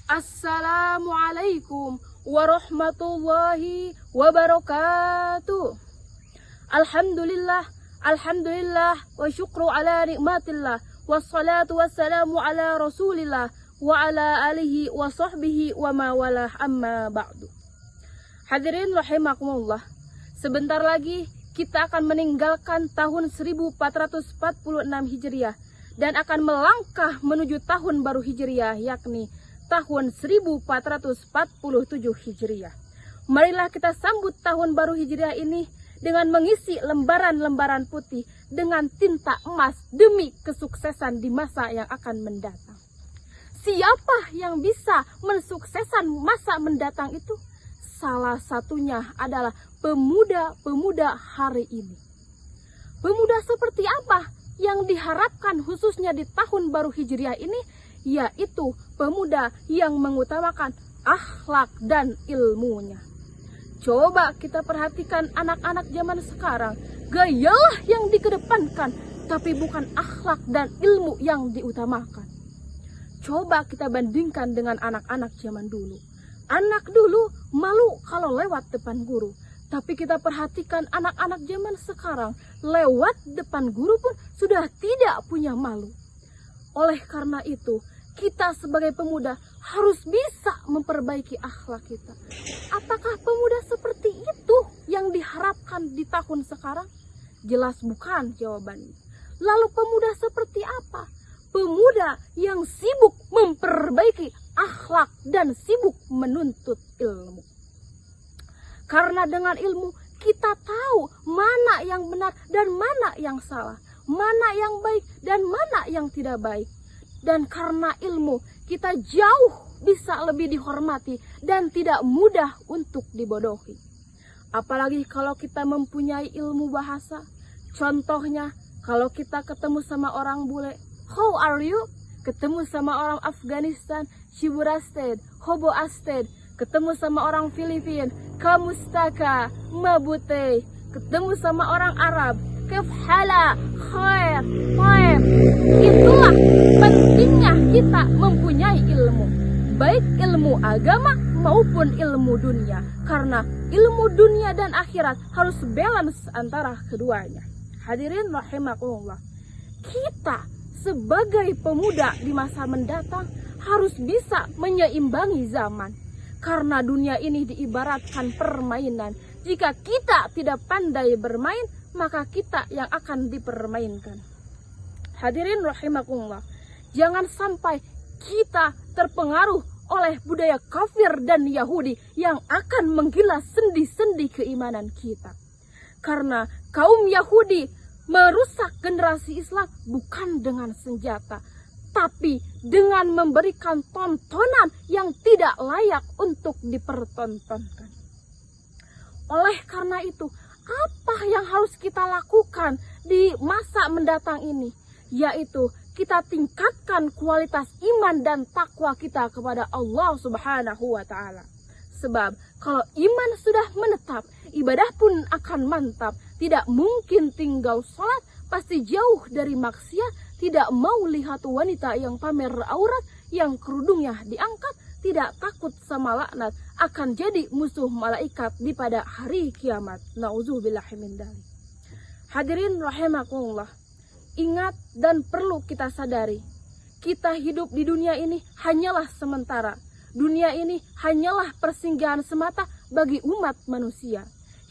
Assalamualaikum warahmatullahi wabarakatuh. Alhamdulillah, alhamdulillah, wa syukru ala nikmatillah, wassalatu wassalamu ala rasulillah, wa ala alihi wa sahbihi wa mawalah, amma ba'du. Hadirin rahimakumullah, sebentar lagi kita akan meninggalkan tahun 1446 Hijriah dan akan melangkah menuju tahun baru Hijriah, yakni tahun 1447 Hijriah. Marilah kita sambut tahun baru Hijriah ini dengan mengisi lembaran-lembaran putih dengan tinta emas demi kesuksesan di masa yang akan mendatang. Siapa yang bisa mensukseskan masa mendatang itu? Salah satunya adalah pemuda-pemuda hari ini. Pemuda seperti apa yang diharapkan khususnya di tahun baru Hijriah ini? Yaitu pemuda yang mengutamakan akhlak dan ilmunya. Coba kita perhatikan anak-anak zaman sekarang, gayalah yang dikedepankan, tapi bukan akhlak dan ilmu yang diutamakan. Coba kita bandingkan dengan anak-anak zaman dulu. Anak dulu malu kalau lewat depan guru, tapi kita perhatikan anak-anak zaman sekarang, lewat depan guru pun sudah tidak punya malu. Oleh karena itu, kita sebagai pemuda harus bisa memperbaiki akhlak kita. Apakah pemuda seperti itu yang diharapkan di tahun sekarang? Jelas bukan jawabannya. Lalu pemuda seperti apa? Pemuda yang sibuk memperbaiki akhlak dan sibuk menuntut ilmu. Karena dengan ilmu kita tahu mana yang benar dan mana yang salah, mana yang baik dan mana yang tidak baik. Dan karena ilmu, kita jauh bisa lebih dihormati dan tidak mudah untuk dibodohi. Apalagi kalau kita mempunyai ilmu bahasa. Contohnya, kalau kita ketemu sama orang bule, how are you? Ketemu sama orang Afghanistan, Shiburasted, Hobo Asted. Ketemu sama orang Filipina, Kamustaka, Mabute. Ketemu sama orang Arab, Kefhala, Khair, Khair. Itulah pentingnya kita mempunyai ilmu, baik ilmu agama maupun ilmu dunia, karena ilmu dunia dan akhirat harus balance antara keduanya. Hadirin rahimakumullah, kita sebagai pemuda di masa mendatang harus bisa menyeimbangi zaman, karena dunia ini diibaratkan permainan. Jika kita tidak pandai bermain, maka kita yang akan dipermainkan. Hadirin rahimakumullah, jangan sampai kita terpengaruh oleh budaya kafir dan Yahudi yang akan menggila sendi-sendi keimanan kita. Karena kaum Yahudi merusak generasi Islam bukan dengan senjata, tapi dengan memberikan tontonan yang tidak layak untuk dipertontonkan. Oleh karena itu, apa yang harus kita lakukan di masa mendatang ini? Yaitu kita tingkatkan kualitas iman dan takwa kita kepada Allah Subhanahu wa Ta'ala. Sebab kalau iman sudah menetap, ibadah pun akan mantap. Tidak mungkin tinggal sholat, pasti jauh dari maksiat, tidak mau lihat wanita yang pamer aurat, yang kerudungnya diangkat, tidak takut sama laknat, akan jadi musuh malaikat di pada hari kiamat. Nauzubillahi min dzalik. Hadirin rahimakumullah, ingat dan perlu kita sadari, kita hidup di dunia ini hanyalah sementara. Dunia ini hanyalah persinggahan semata bagi umat manusia.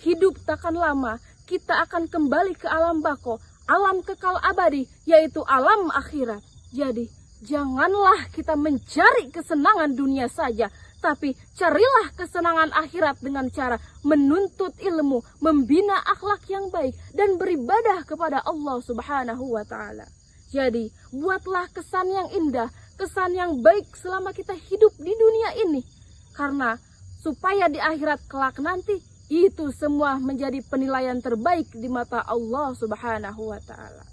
Hidup takkan lama, kita akan kembali ke alam bako, alam kekal abadi, yaitu alam akhirat. Jadi, janganlah kita mencari kesenangan dunia saja, tapi carilah kesenangan akhirat dengan cara menuntut ilmu, membina akhlak yang baik, dan beribadah kepada Allah Subhanahu wa Ta'ala. Jadi, buatlah kesan yang indah, kesan yang baik selama kita hidup di dunia ini. Karena supaya di akhirat kelak nanti, itu semua menjadi penilaian terbaik di mata Allah Subhanahu wa Ta'ala.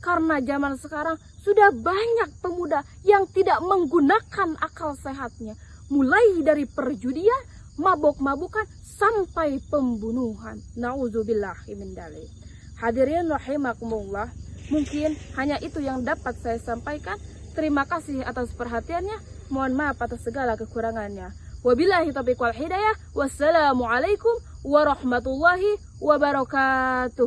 Karena zaman sekarang sudah banyak pemuda yang tidak menggunakan akal sehatnya. Mulai dari perjudian, mabok-mabukan, sampai pembunuhan. Nauzubillahi min dzalik. Hadirin rahimakumullah, mungkin hanya itu yang dapat saya sampaikan. Terima kasih atas perhatiannya. Mohon maaf atas segala kekurangannya. Wabillahi taufiq wal hidayah. Wassalamualaikum warahmatullahi wabarakatuh.